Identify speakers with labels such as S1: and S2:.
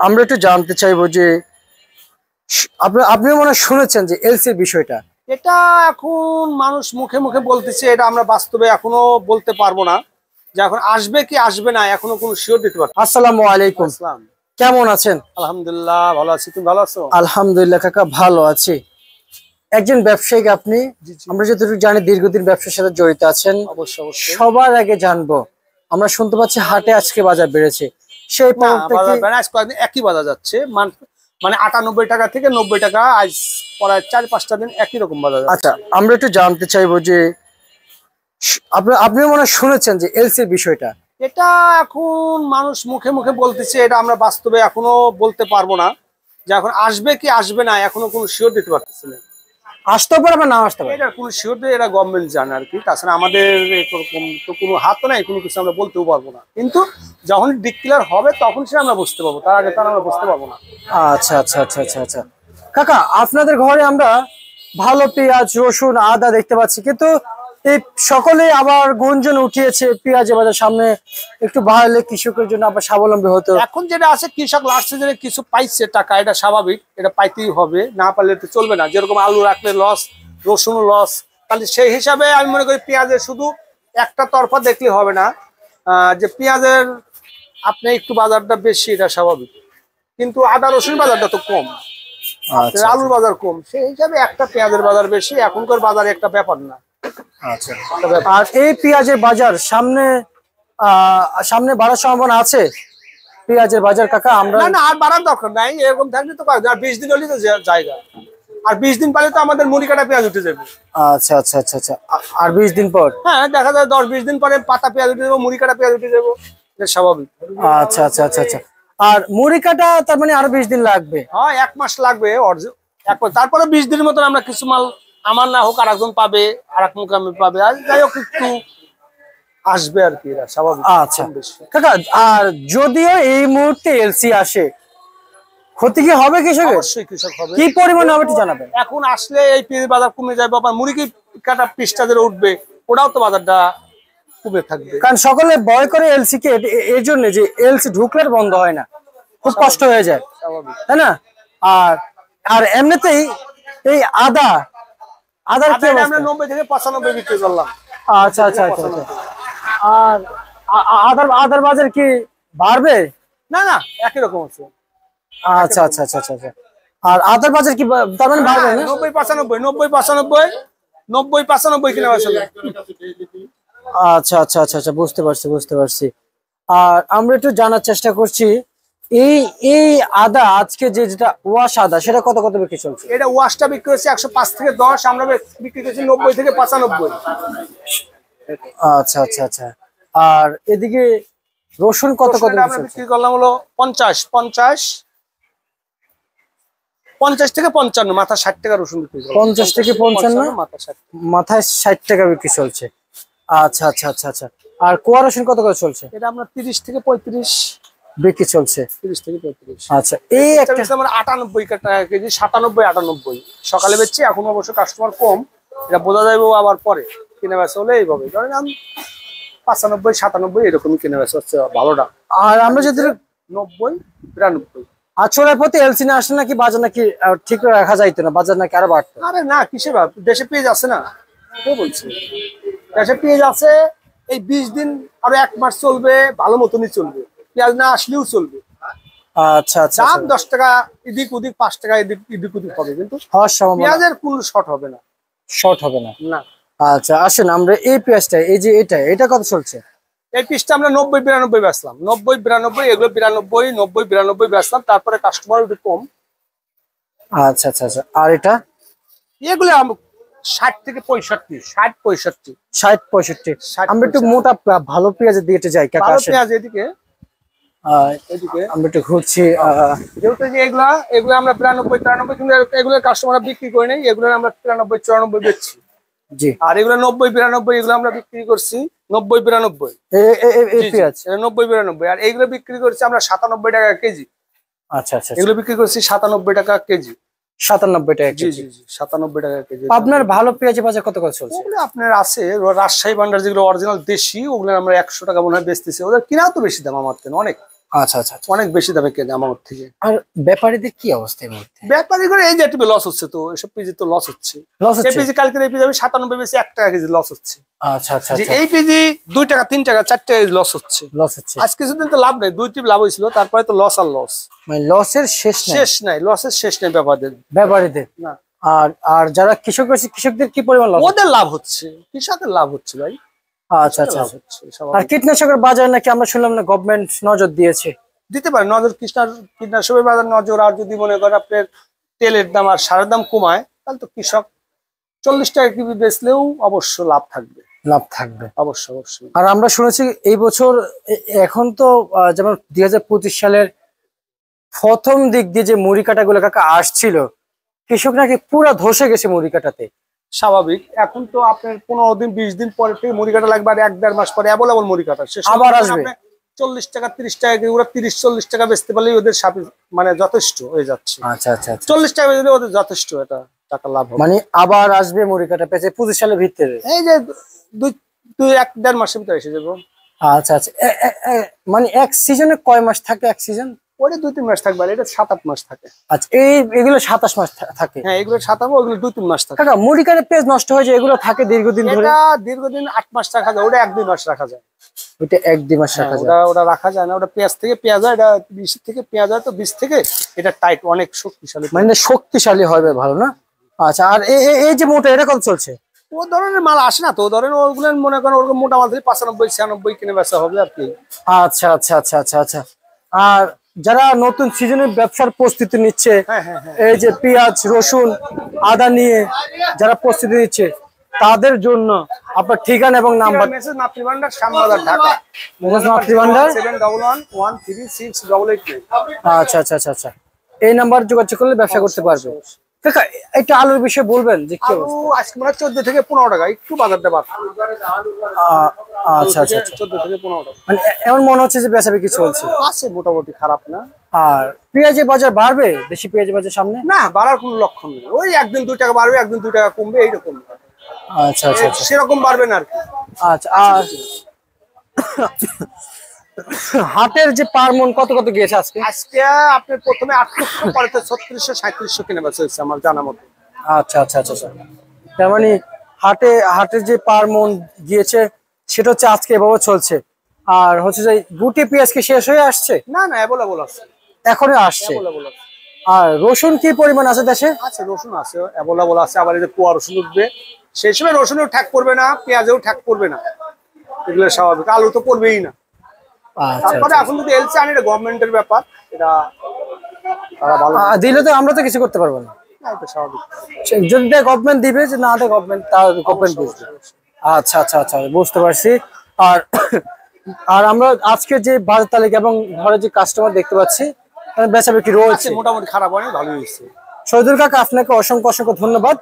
S1: আমরা একটু জানতে চাইবো যে আপনি মনে হয় শুনেছেন যে এলসির বিষয়টা।
S2: এটা এখন মানুষ মুখে মুখে বলতেছে, এটা আমরা বাস্তবে এখনো বলতে পারবো না যে এখন আসবে কি আসবে না, এখনো কোনো শিওর দিতে পারবো।
S1: আসসালামু আলাইকুম,
S2: আসসালাম।
S1: কেমন আছেন?
S2: আলহামদুলিল্লাহ ভালো আছি, তুমি ভালো আছো?
S1: আলহামদুলিল্লাহ কাকা, ভালো আছি। একজন ব্যবসায়িক আপনি, আমরা যতটুকু জানি দীর্ঘদিন ব্যবসার সাথে জড়িত আছেন।
S2: অবশ্যই অবশ্যই।
S1: সবার আগে জানবো, আমরা শুনতে পাচ্ছি হাটে আজকে বাজার বেড়েছে, সেই
S2: কয়েকদিন একই বাজার যাচ্ছে, মানে 98 টাকা থেকে 90 টাকা, আজ প্রায় 4-5টা দিন একই রকম বাজার।
S1: আচ্ছা, আমরা একটু জানতে চাইবো যে আপনি মনে হয় শুনেছেন যে এলসির বিষয়টা।
S2: এটা এখন মানুষ মুখে মুখে বলতেছে, এটা আমরা বাস্তবে এখনো বলতে পারবো না যে এখন আসবে কি আসবে না, এখনো কোনো শিওর দিতে পারতেছি না।
S1: আসতে পারে বা না আসতে পারে,
S2: এটা কোনো শিওর দিয়ে এটা গভর্নমেন্ট জানে আর কি। তাছাড়া আমাদের এরকম তো কোনো হাত নাই, কোনো কিছু আমরা বলতেও পারবো না। কিন্তু যখন ডিক্লেয়ার হবে তখন সে আমরা বুঝতে পারবো, তার আগে তার আমরা বুঝতে পারবো না।
S1: আচ্ছা আচ্ছা আচ্ছা আচ্ছা আচ্ছা। কাকা, আপনাদের ঘরে আমরা ভালো পেঁয়াজ, রসুন, আদা দেখতে পাচ্ছি, কিন্তু এই সকলে আবার গুঞ্জন উঠিয়েছে পেঁয়াজের বাজার সামনে একটু বাড়লে কৃষকের জন্য আবার স্বাবলম্বী হতো।
S2: এখন যেটা আছে, কৃষক লাস্ট সিজনে কিছু পাইছে টাকা, এটা স্বাভাবিক, এটা পাইতেই হবে, না পারলে তো চলবে না। যেরকম আলু রাখলে লস, রসুন লস, তাহলে সেই হিসাবে আমি মনে করি পেঁয়াজের শুধু একটা তরফা দেখলে হবে না, যে পেঁয়াজের আপনি একটু বাজারটা বেশি, এটা স্বাভাবিক। কিন্তু আদা রসুন বাজারটা তো কম, আলুর বাজার কম, সেই হিসাবে একটা পেঁয়াজের বাজার বেশি। এখনকার বাজারে একটা ব্যাপার না।
S1: আচ্ছা, আর এই পেঁয়াজের বাজার সামনে বাড়ার সম্ভাবনা আছে? পেঁয়াজের বাজার কাকা, আমরা
S2: না আর বাড়ার দরকার নাই, এরকম থাকলে তো আর 20 দিন হলেই তো জায়গা, আর 20 দিন পরে তো আমাদের মুড়ি কাটা পেঁয়াজ উঠে যাবে।
S1: আচ্ছা আচ্ছা আচ্ছা আচ্ছা, আর 20 দিন পর?
S2: হ্যাঁ, দেখা যায় 10-20 দিন পরে পাতা পেঁয়াজ উঠে যাবো, মুড়ি কাটা পেঁয়াজ উঠে যাবো, এটা স্বাভাবিক।
S1: আচ্ছা আচ্ছা আচ্ছা আচ্ছা। আর মুড়ি কাটা তার মানে আরো 20 দিন লাগবে?
S2: হ্যাঁ, 1 মাস লাগবে, তারপরে 20 দিনের মতন আমরা কিছু মাল, আমার না হোক আর একজন পাবে, আর এক মুকামে পাবে, আর যাই হোক একটু আসবে আর কি, এটা স্বাভাবিক।
S1: আচ্ছা কাকা, আর যদিও এই মুহূর্তে এলসি আসে, ক্ষতি কি হবে কৃষকের?
S2: অবশ্যই কৃষক হবে।
S1: কি পরিমাণে হবে একটু জানাবেন।
S2: এখন আসলে এই পেঁয়াজ বাজার কমে যাবে, আবার মুড়ি কাটা পিসটা যেটা উঠবে, ওটাও তো বাজারটা কমে থাকবে।
S1: কারণ সকলে ভয় করে এলসি কে, এর জন্য যে এলসি ঢুকলে বন্ধ হয় না, খুব কষ্ট হয়ে যায়, তাই না? আর এমনিতেই এই আদার কি
S2: আমরা 90 থেকে 95 বিক্রি করলাম।
S1: আচ্ছা আচ্ছা আচ্ছা। আর আদার বাজার কি বাড়বে?
S2: না একই রকম আছে।
S1: আচ্ছা আচ্ছা আচ্ছা আচ্ছা। আর আদার বাজার কি তার মানে বাড়বে না?
S2: 90-95 কিনা আসলে।
S1: আচ্ছা আচ্ছা আচ্ছা আচ্ছা, বুঝতে পারছি। আর আমরা একটু জানার চেষ্টা করছি, এই আদা আজকে যেটা ওয়াশ আদা, সেটা কত বিক্রি চলছে?
S2: এটা ওয়াশটা বিক্রি হচ্ছে 105 থেকে 10, আমরা বিক্রি করছি 90 থেকে 95।
S1: আচ্ছা আচ্ছা আচ্ছা। আর এদিকে রসুন কত
S2: আমরা বিক্রি করলাম হলো 50 থেকে 55, মাথা 60 টাকা রসুন বিক্রি করলাম।
S1: 50 থেকে 55, মাথায় 60 টাকা বিক্রি চলছে। আচ্ছা আচ্ছা আচ্ছা আচ্ছা। আর কোয়া রসুন কত করে চলছে?
S2: এটা আমরা 30 থেকে 35
S1: বিক্রি চলছে।
S2: 30 থেকে 35।
S1: আচ্ছা, এই একটা
S2: আমরা 98 টাকা কেজি, 97-98 সকালে বেচছি। এখন অবশ্য কাস্টমার কম, এটা বোঝা যাবে আবার পরে। কিনে বেচা হলে এইভাবে ধরেন 95-97 এরকমই কিনে বেচা হচ্ছে ভালোটা।
S1: আর আমরা যদি
S2: 90-92
S1: আচরের প্রতি এলসি না আসলে নাকি বাজার নাকি ঠিক রাখা যাইতো না, বাজার নাকি আরো বাড়তো?
S2: আরে না, কিসে ভাব, দেশে পেঁয়াজ আছে না, কে বলছে? দেশে পেঁয়াজ আছে, এই 20 দিন আরো 1 মাস চলবে, ভালো মতনই চলবে, পেঁয়াজ না আসলেও চলবে।
S1: আচ্ছা আচ্ছা,
S2: দাম 10 টাকা এদিক ওদিক, 5 টাকা এদিক ওদিক হবে, কিন্তু পেঁয়াজের কোনো শর্ট হবে না। না।
S1: আচ্ছা, আসেন আমরা এই পেঁয়াজটা, এই যে এটা কত চলছে?
S2: এই পিসটা আমরা 90-92 বেচলাম, 90-92, এগুলো 92-90-92 বেচলাম, তারপরে কাস্টমার একটু কম।
S1: আচ্ছা আচ্ছা আচ্ছা। আর এটা
S2: এগুলো 60 থেকে 65,
S1: 60-65। আমরা একটু মোটা ভালো পেঁয়াজের দিকে যাই কাকা,
S2: ভালো পেঁয়াজ এদিকে
S1: আমরা একটু ঘুরছি।
S2: যেহেতু যে এগুলো আমরা 92-93, কিন্তু এগুলো কাস্টমার বিক্রি করে নেই, এগুলো আমরা 93-94 বেচছি।
S1: জি।
S2: আর এগুলো 90-92, এগুলো আমরা বিক্রি করছি 90-92
S1: এই পেঁয়াজ
S2: 90-92। আর এইগুলো বিক্রি করছি আমরা 97 টাকা কেজি।
S1: আচ্ছা আচ্ছা,
S2: এগুলো বিক্রি করছি 97 টাকা কেজি।
S1: 97 টাকা
S2: জি 97 টাকা কেজি।
S1: আপনার ভালো পেঁয়াজের বাজার কত করে চলছে?
S2: ওগুলো আপনার আছে রাজশাহী ভান্ডার, যেগুলো অরিজিনাল দেশি, ওগুলো আমরা 100 টাকা মনে হয় বেচতেছি। ওদের কিনাও তো বেশি দাম আমার থেকে অনেক।
S1: আচ্ছা আচ্ছা আচ্ছা।
S2: অনেক বেশি দামে কেনে আমার থেকে।
S1: আর ব্যাপারীদের কি অবস্থা এই মুহূর্তে?
S2: ব্যাপারী করে এই যে টিপে লস হচ্ছে, তো এসব পিজি তো লস হচ্ছে।
S1: লস
S2: এই
S1: হচ্ছে?
S2: পিজি কালকে এই পিজি আমি 97 বেশি 1 টাকা কেজি লস হচ্ছে।
S1: আচ্ছা আচ্ছা
S2: যে
S1: আচ্ছা।
S2: এই পিজি 2 টাকা 3 টাকা 4 টাকা কেজি লস হচ্ছে।
S1: লস হচ্ছে?
S2: আজ কিছুদিন তো লাভ নেই, 2 টিপ লাভ হয়েছিল, তারপরে তো লস আর লস,
S1: মানে লসের শেষ নাই?
S2: শেষ নাই, লসের শেষ নেই ব্যাপারীদের।
S1: ব্যাপারীদের
S2: না,
S1: আর আর যারা কৃষক রয়েছে কৃষকদের কি পরিমাণ লস?
S2: ওদের লাভ হচ্ছে, কৃষকের লাভ হচ্ছে ভাই।
S1: আচ্ছা আচ্ছা
S2: লাভ
S1: আচ্ছা।
S2: হচ্ছে
S1: আর
S2: স্বাভাবিক।
S1: কীটনাশকের বাজার নাকি আমরা শুনলাম না গভর্নমেন্ট নজর দিয়েছে?
S2: দিতে পারে নজর, কীটনাশকের বাজার নজর। আর যদি মনে করেন আপনার তেলের দাম আর সারের দাম কমায়, তাহলে তো কৃষক 40 টাকা কেজি বেচলেও অবশ্য লাভ থাকবে।
S1: লাভ থাকবে
S2: অবশ্যই অবশ্যই।
S1: আর আমরা শুনেছি এই বছর এখন তো যেমন 2025 সালের প্রথম দিক দিয়ে যে মুড়ি কাটাগুলো কাকা আসছিল, কৃষক নাকি পুরা ধসে গেছে মুড়ি কাটাতে।
S2: স্বাভাবিক, এখন তো আপনার 15 দিন 20 দিন পরে থেকে মুড়ি কাটা লাগবে, আর 1-1.5 মাস পরে অ্যাভেলেবল মুড়ি কাটা সে
S1: আবার আসবে।
S2: 40 টাকা 30 টাকা কেজি, ওরা 30-40 টাকা বেচতে পারলেই ওদের মানে যথেষ্ট হয়ে যাচ্ছে।
S1: আচ্ছা আচ্ছা আচ্ছা।
S2: 40 টাকা বেচলে ওদের যথেষ্ট, এটা টাকা লাভ হবে।
S1: মানে আবার আসবে মুড়ি কাটা পেঁচে 25 সালের ভিতরে?
S2: এই যে 1-1.5 মাসের ভিতরে এসে যাবো।
S1: আচ্ছা আচ্ছা। মানে এক সিজনে কয় মাস থাকে এক সিজন?
S2: ওটা 2-3 মাস থাকবে, আর এটা 7-8 মাস থাকে।
S1: আচ্ছা, এগুলো 27 মাস থাকে?
S2: হ্যাঁ, এগুলো 7 ওগুলো 2-3 মাস থাকে।
S1: কাকা মুড়ি কাটা পেঁয়াজ নষ্ট হয়ে যায়, এগুলো থাকে দীর্ঘদিন ধরে?
S2: এটা দীর্ঘদিন 8 মাস রাখা যায়, ওটা 1-2 মাস রাখা যায়।
S1: ওইটা 1-2 মাস রাখা যায়?
S2: ওটা রাখা যায় না, ওটা পেঁয়াজ থেকে পেঁয়াজ হয়, এটা বীজ থেকে পেঁয়াজ হয়, তো বীজ থেকে এটা টাইট অনেক শক্তিশালী,
S1: মানে শক্তিশালী হবে ভালো না? আচ্ছা, আর এই যে মোটা এটা কত চলছে?
S2: ও ধরনের মাল আসে না তো, ধরেন ওগুলো মনে করেন ওরকম মোটা মাল 95-96 কিনে বেচা হবে আর কি।
S1: আচ্ছা আচ্ছা আচ্ছা আচ্ছা আচ্ছা। আর যারা নতুন সিজনের ব্যবসার প্রস্তুতি নিচ্ছে, এই যে পেঁয়াজ রসুন আদা নিয়ে যারা প্রস্তুতি নিচ্ছে, তাদের জন্য আপনার ঠিকানা এবং নাম্বার?
S2: মেসেজ মাতৃভান্ডার, শ্যামবাজার, ঢাকা।
S1: মাতৃভান্ডার
S2: 71133889।
S1: আচ্ছা আচ্ছা আচ্ছা আচ্ছা। এই নাম্বার যোগাযোগ করলে ব্যবসা করতে পারবে। কাকা একটা আলুর বিষয়ে বলবেন যে কি
S2: আলু
S1: অবস্থা?
S2: আজকে মনে হয় 14 থেকে 15 টাকা, একটু বাজারটা বাড়ছে।
S1: আচ্ছা আচ্ছা আচ্ছা।
S2: 14 থেকে 15 টাকা
S1: মানে এমন মনে হচ্ছে যে বেচাবেচি চলছে
S2: আছে, মোটামুটি খারাপ না।
S1: আর পেঁয়াজের বাজার বাড়বে, দেশি পেঁয়াজের বাজার সামনে?
S2: না, বাড়ার কোনো লক্ষণ নেই, ওই 1-2 টাকা বাড়বে, 1-2 টাকা কমবে, এইরকম।
S1: আচ্ছা আচ্ছা আচ্ছা
S2: সেরকম বাড়বে না আর কি।
S1: আচ্ছা। আর হাটের যে পার মন কত কত গিয়েছে আজকে?
S2: আজকে আপনার প্রথমে 800, পরে তো 3600-3700 কিনে বেচা হয়েছে আমার জানা মতো।
S1: আচ্ছা আচ্ছা আচ্ছা আচ্ছা। তার মানে হাটের যে পার মন গিয়েছে সেটা হচ্ছে আজকে এভাবে চলছে। আর হচ্ছে যে গুটি পেঁয়াজ কি শেষ হয়ে আসছে?
S2: না না, অ্যাভেলেবল আছে,
S1: এখনো আসছে।
S2: অ্যাভেলেবল আছে।
S1: আর রসুন কি পরিমাণ আছে দেশে?
S2: আছে, রসুন আছে, অ্যাভেলেবল আছে। আবার এই যে কুয়া রসুন উঠবে, সেই সময় রসুনেও ঠ্যাক পড়বে না, পেঁয়াজেও ঠ্যাক পড়বে না, এগুলো স্বাভাবিক। আলু তো পড়বেই না।
S1: আচ্ছা
S2: তারপরে এখন যদি এলসি আনি, এটা গভর্নমেন্টের ব্যাপার, এটা তারা ভালো
S1: দিলে তো আমরা তো কিছু করতে পারবো না।
S2: না, এটা স্বাভাবিক।
S1: যদি গভর্নমেন্ট দিবে, যে না দেয় গভর্নমেন্ট, তা গভর্নমেন্ট বুঝবে। আচ্ছা আচ্ছা আচ্ছা, বুঝতে পারছি। আর আর আমরা আজকে যে বাজার তালিকা এবং ঘরে যে কাস্টমার দেখতে পাচ্ছি, বেচাবেচি রয়েছে
S2: মোটামুটি খারাপ হয়নি, ভালোই হয়েছে।
S1: শহীদুল কাকা, আপনাকে অসংখ্য অসংখ্য ধন্যবাদ।